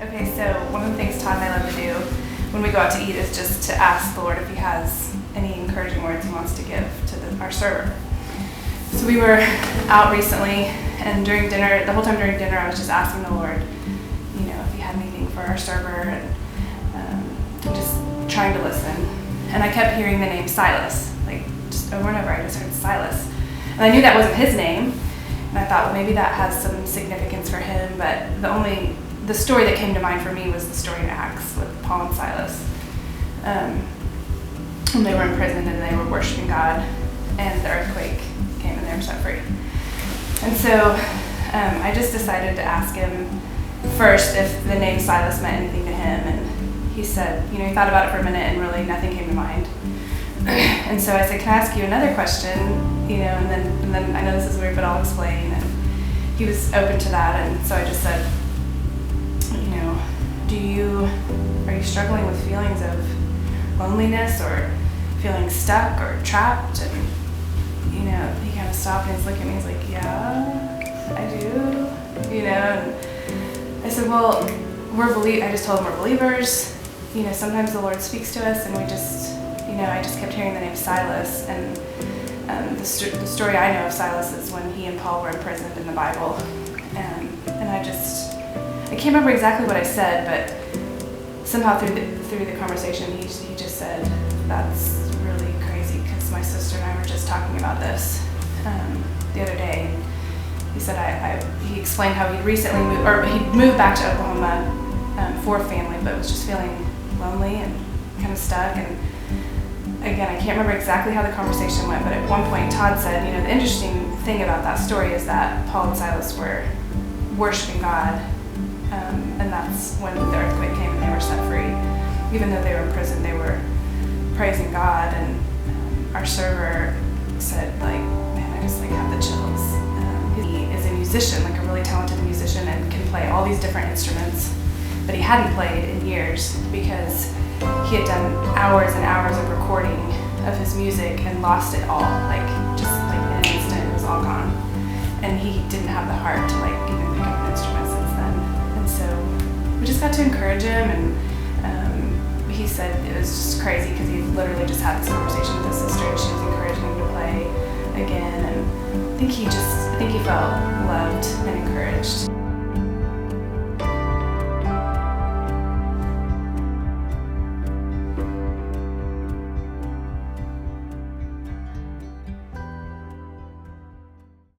Okay, so one of the things Todd and I love to do when we go out to eat is just to ask the Lord if He has any encouraging words He wants to give to our server. So we were out recently, and during dinner, the whole time during dinner, I was just asking the Lord, if He had anything for our server, and just trying to listen. And I kept hearing the name Silas, just over and over. I just heard Silas, and I knew that wasn't his name. And I thought, well, maybe that has some significance for him. But the story that came to mind for me was the story in Acts with Paul and Silas. When they were in prison and they were worshiping God, and the earthquake came and they were set free. And so I just decided to ask him first if the name Silas meant anything to him. And he said, he thought about it for a minute and really nothing came to mind. And so I said, can I ask you another question? And then I know this is weird, but I'll explain. And he was open to that. And so I just said, are you struggling with feelings of loneliness or feeling stuck or trapped? And, he kind of stopped and he's looking at me, he's like, yeah, I do, and I said, well, I just told him we're believers. Sometimes the Lord speaks to us, and we just, I just kept hearing the name Silas, and the story I know of Silas is when he and Paul were imprisoned in the Bible, and I can't remember exactly what I said, but somehow through the conversation, he just said, that's really crazy, because my sister and I were just talking about this the other day. He said he explained how he'd recently moved back to Oklahoma for family, but was just feeling lonely and kind of stuck. And again, I can't remember exactly how the conversation went, but at one point Todd said, the interesting thing about that story is that Paul and Silas were worshiping God, and that's when the earthquake came and they were set free. Even though they were in prison, they were praising God. And our server said, man, I just have the chills. He is a musician, a really talented musician, and can play all these different instruments, but he hadn't played in years because he had done hours and hours of recording of his music and lost it all, just in an instant, it was all gone. And he didn't have the heart to even pick up an instrument since then. And so we just got to encourage him, and he said it was just crazy because he literally just had this conversation with his sister, and she was encouraging him to play again. And I think he felt loved and encouraged.